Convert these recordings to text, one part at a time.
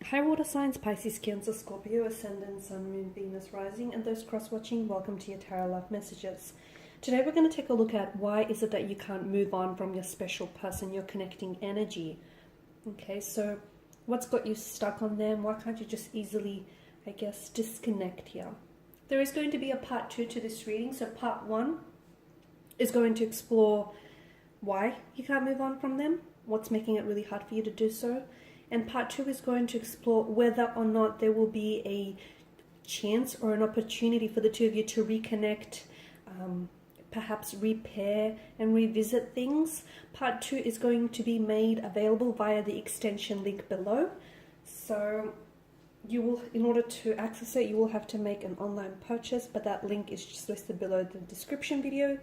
Hi water signs, Pisces, Cancer, Scorpio, Ascendant, Sun, Moon, Venus, Rising, and those cross-watching, welcome to your Tarot Love Messages. Today we're going to take a look at why is it that you can't move on from your special person, your connecting energy. Okay, so what's got you stuck on them? Why can't you just easily, I guess, disconnect here? There is going to be a part 2 to this reading. So part 1 is going to explore why you can't move on from them, what's making it really hard for you to do so. And part 2 is going to explore whether or not there will be a chance or an opportunity for the two of you to reconnect, perhaps repair and revisit things. Part 2 is going to be made available via the extension link below. So you will, in order to access it, you will have to make an online purchase, but that link is just listed below the description video.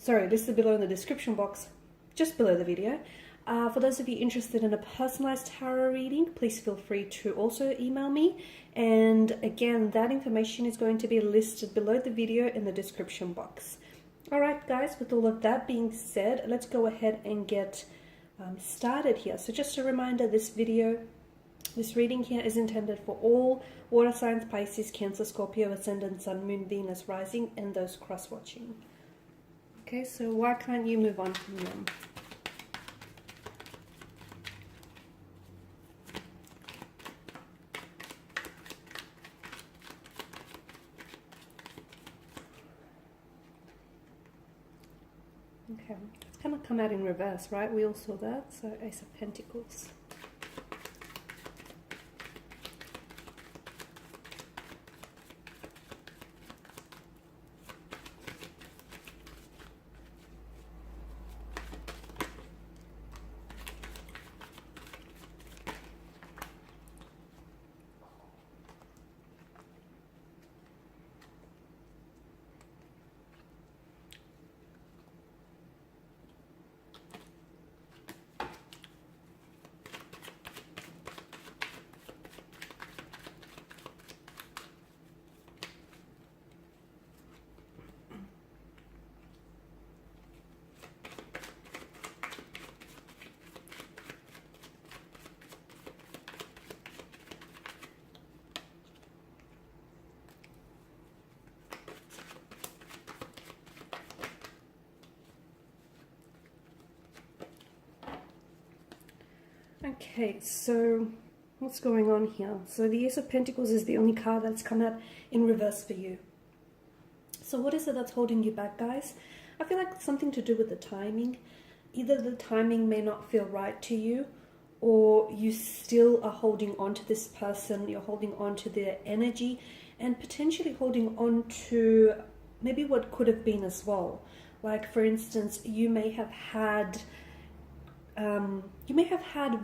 Listed below in the description box, just below the video. For those of you interested in a personalized tarot reading, please feel free to also email me. And again, that information is going to be listed below the video in the description box. Alright guys, with all of that being said, let's go ahead and get started here. So just a reminder, this reading here is intended for all water signs, Pisces, Cancer, Scorpio, Ascendant, Sun, Moon, Venus, Rising, and those cross-watching. Okay, so why can't you move on from them? Okay, it's kind of come out in reverse, right? We all saw that. So Ace of Pentacles. Okay, so what's going on here? So the Ace of Pentacles is the only card that's come out in reverse for you. So what is it that's holding you back, guys? I feel like something to do with the timing. Either the timing may not feel right to you, or you still are holding on to this person, you're holding on to their energy, and potentially holding on to maybe what could have been as well. Like, for instance, you may have had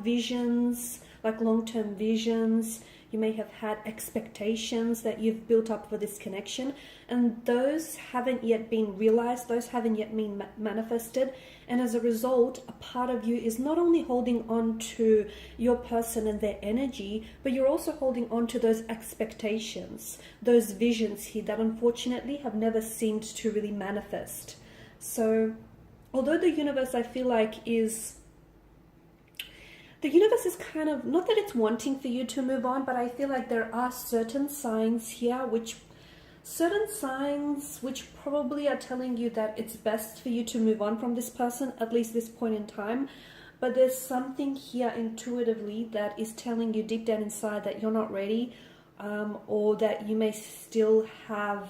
visions, like long-term visions. You may have had expectations that you've built up for this connection, and those haven't yet been realized, those haven't yet been manifested, and as a result, a part of you is not only holding on to your person and their energy, but you're also holding on to those expectations, those visions here that unfortunately have never seemed to really manifest. So although the universe, I feel like, is kind of, not that it's wanting for you to move on, but I feel like there are certain signs here which probably are telling you that it's best for you to move on from this person, at least this point in time. But there's something here intuitively that is telling you deep down inside that you're not ready, or that you may still have,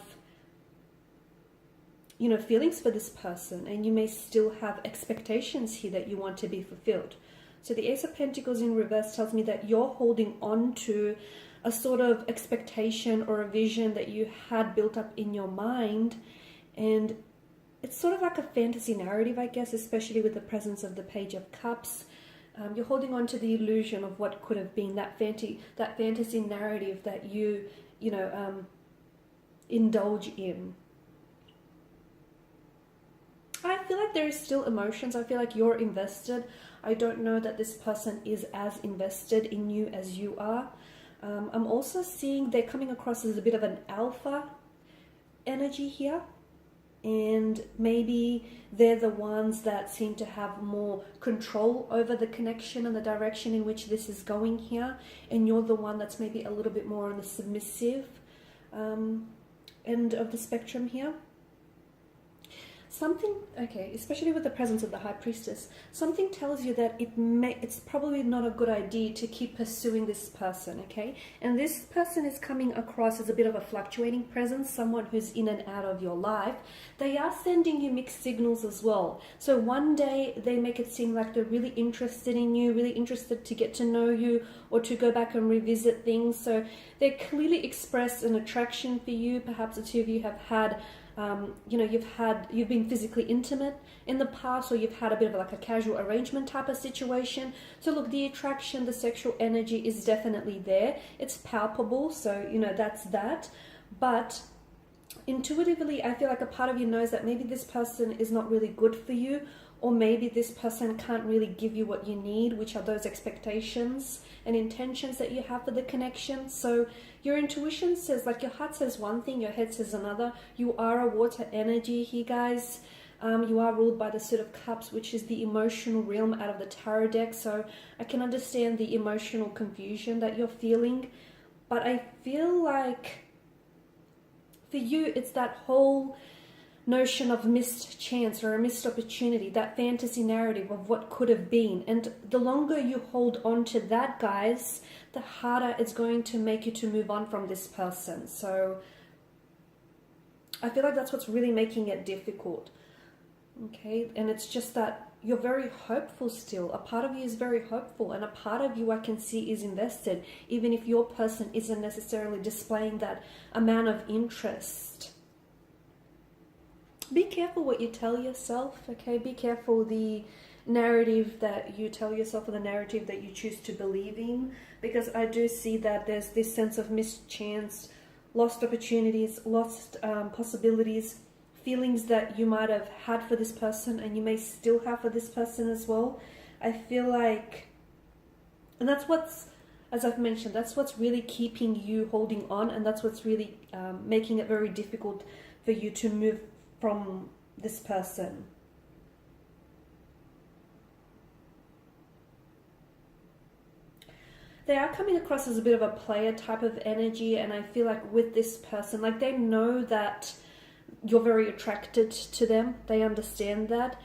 feelings for this person, and you may still have expectations here that you want to be fulfilled. So the Ace of Pentacles in reverse tells me that you're holding on to a sort of expectation or a vision that you had built up in your mind. And it's sort of like a fantasy narrative, I guess, especially with the presence of the Page of Cups. You're holding on to the illusion of what could have been, that fantasy narrative that you indulge in. I feel like there is still emotions. I feel like you're invested. I don't know that this person is as invested in you as you are. I'm also seeing they're coming across as a bit of an alpha energy here. and maybe they're the ones that seem to have more control over the connection and the direction in which this is going here, and you're the one that's maybe a little bit more on the submissive end of the spectrum here. Something, okay, especially with the presence of the High Priestess, something tells you that it's probably not a good idea to keep pursuing this person, okay? And this person is coming across as a bit of a fluctuating presence, someone who's in and out of your life. They are sending you mixed signals as well. So one day they make it seem like they're really interested in you, really interested to get to know you or to go back and revisit things. So they clearly express an attraction for you. Perhaps the two of you have had you've been physically intimate in the past, or you've had a bit of like a casual arrangement type of situation. So look, the attraction, the sexual energy is definitely there. It's palpable, so that's that. But intuitively, I feel like a part of you knows that maybe this person is not really good for you, or maybe this person can't really give you what you need, which are those expectations and intentions that you have for the connection. So your intuition says, like, your heart says one thing, your head says another. You are a water energy here, guys. You are ruled by the Suit of Cups, which is the emotional realm out of the tarot deck. So I can understand the emotional confusion that you're feeling. But I feel like for you, it's that whole notion of missed chance or a missed opportunity, that fantasy narrative of what could have been. And the longer you hold on to that, guys, the harder it's going to make you to move on from this person. So I feel like that's what's really making it difficult. Okay, and it's just that you're very hopeful still. A part of you is very hopeful, and a part of you I can see is invested, even if your person isn't necessarily displaying that amount of interest. Be careful what you tell yourself, okay? Be careful the narrative that you tell yourself or the narrative that you choose to believe in, because I do see that there's this sense of missed chance, lost opportunities, lost possibilities, feelings that you might have had for this person and you may still have for this person as well. I feel like, and that's what's, as I've mentioned, that's what's really keeping you holding on, and that's what's really making it very difficult for you to move from this person. They are coming across as a bit of a player type of energy, and I feel like with this person, like, they know that you're very attracted to them. They understand that.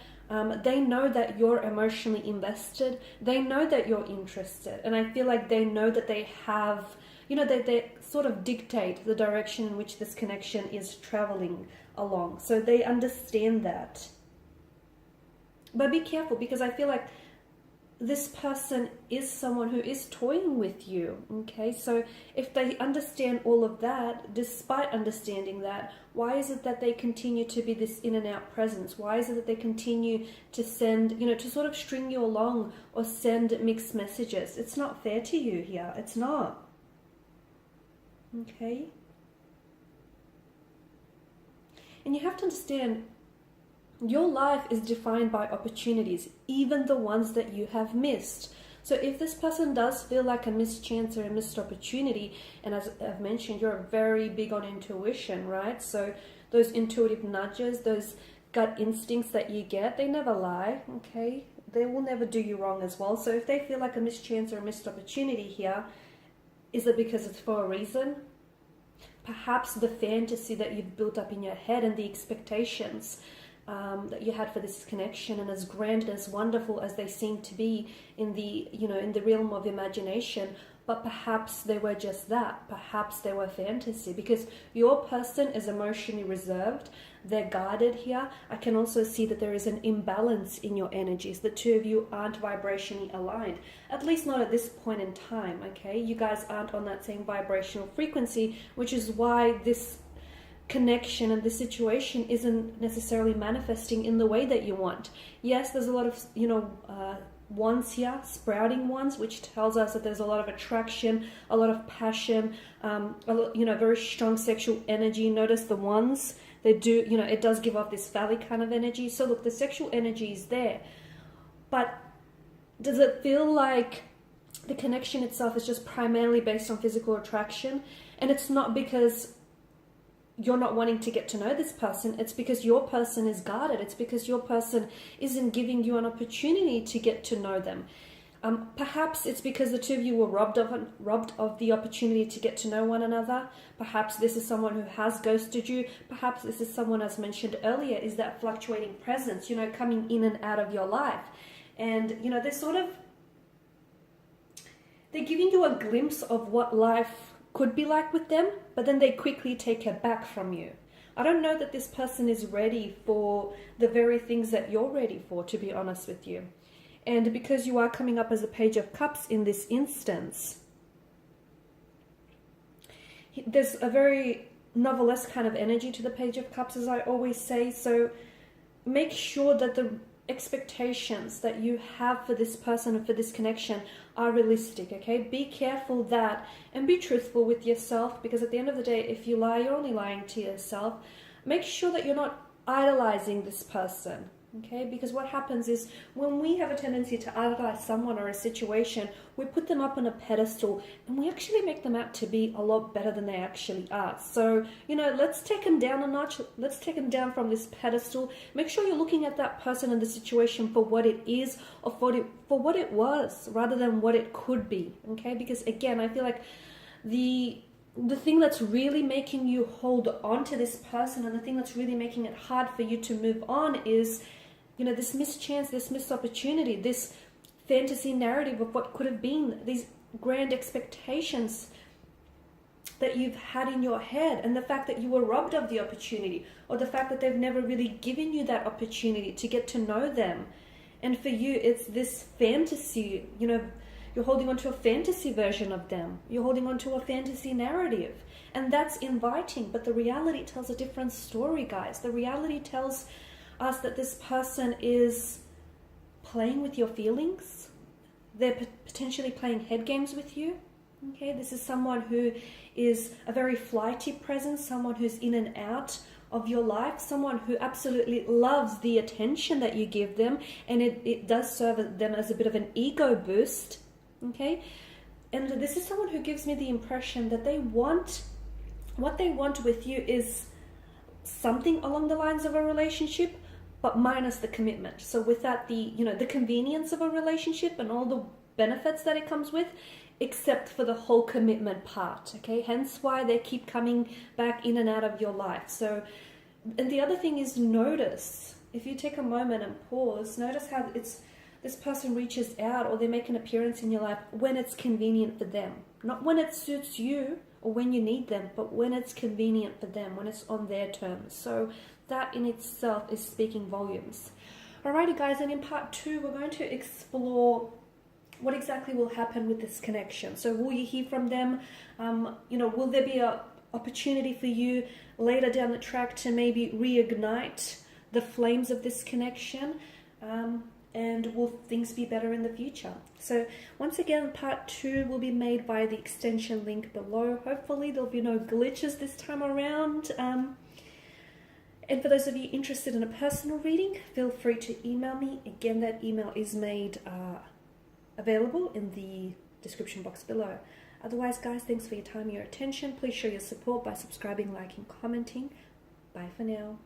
They know that you're emotionally invested. They know that you're interested, and I feel like they know that they have, they sort of dictate the direction in which this connection is traveling along. So they understand that. But be careful, because I feel like this person is someone who is toying with you, okay? So if they understand all of that, despite understanding that, why is it that they continue to be this in and out presence? Why is it that they continue to send, to sort of string you along or send mixed messages? It's not fair to you here. It's not. Okay? And you have to understand, your life is defined by opportunities, even the ones that you have missed. So if this person does feel like a missed chance or a missed opportunity, and as I've mentioned, you're very big on intuition, right? So those intuitive nudges, those gut instincts that you get, they never lie, okay? They will never do you wrong as well. So if they feel like a missed chance or a missed opportunity here, is it because it's for a reason? Perhaps the fantasy that you've built up in your head and the expectations that you had for this connection, and as grand and as wonderful as they seem to be in the in the realm of imagination, but perhaps they were just that. Perhaps they were fantasy, because your person is emotionally reserved. They're guarded here. I can also see that there is an imbalance in your energies. The two of you aren't vibrationally aligned, at least not at this point in time, okay? You guys aren't on that same vibrational frequency, which is why this connection and this situation isn't necessarily manifesting in the way that you want. Yes, there's a lot of wands here, sprouting ones, which tells us that there's a lot of attraction, a lot of passion, very strong sexual energy. Notice the wands, they do, it does give off this valley kind of energy. So look, the sexual energy is there, but does it feel like the connection itself is just primarily based on physical attraction? And it's not, because you're not wanting to get to know this person. It's because your person is guarded. It's because your person isn't giving you an opportunity to get to know them. Perhaps it's because the two of you were robbed of the opportunity to get to know one another. Perhaps this is someone who has ghosted you. Perhaps this is someone, as mentioned earlier, is that fluctuating presence, you know, coming in and out of your life. And, you know, they're giving you a glimpse of what life could be like with them, but then they quickly take it back from you. I don't know that this person is ready for the very things that you're ready for, to be honest with you. And because you are coming up as a Page of Cups in this instance, there's a very novelesque kind of energy to the Page of Cups, as I always say. So make sure that the expectations that you have for this person and for this connection are realistic, okay? Be careful that, and be truthful with yourself, because at the end of the day, if you lie, you're only lying to yourself. Make sure that you're not idolizing this person. Okay, because what happens is when we have a tendency to idolize someone or a situation, we put them up on a pedestal and we actually make them out to be a lot better than they actually are. So, you know, let's take them down a notch. Let's take them down from this pedestal. Make sure you're looking at that person and the situation for what it is, or for what it was, rather than what it could be. Okay, because again, I feel like the thing that's really making you hold on to this person, and the thing that's really making it hard for you to move on is, you know, this missed chance, this missed opportunity, this fantasy narrative of what could have been, these grand expectations that you've had in your head, and the fact that you were robbed of the opportunity, or the fact that they've never really given you that opportunity to get to know them. And for you, it's this fantasy, you know, you're holding on to a fantasy version of them. You're holding on to a fantasy narrative. And that's inviting, but the reality tells a different story, guys. The reality tells us that this person is playing with your feelings. They're potentially playing head games with you. Okay, this is someone who is a very flighty presence, someone who's in and out of your life, someone who absolutely loves the attention that you give them, and it does serve them as a bit of an ego boost. Okay, and this is someone who gives me the impression that what they want with you is something along the lines of a relationship, but minus the commitment. So without the convenience of a relationship and all the benefits that it comes with, except for the whole commitment part. Okay, hence why they keep coming back in and out of your life. So, and the other thing is, notice, if you take a moment and pause, notice how this person reaches out, or they make an appearance in your life when it's convenient for them. Not when it suits you or when you need them, but when it's convenient for them, when it's on their terms. So that in itself is speaking volumes. Alrighty guys, and in part 2, we're going to explore what exactly will happen with this connection. So will you hear from them? Will there be an opportunity for you later down the track to maybe reignite the flames of this connection? And will things be better in the future? So once again, part 2 will be made via the extension link below. Hopefully there'll be no glitches this time around. And for those of you interested in a personal reading, feel free to email me. Again, that email is made available in the description box below. Otherwise, guys, thanks for your time and your attention. Please show your support by subscribing, liking, commenting. Bye for now.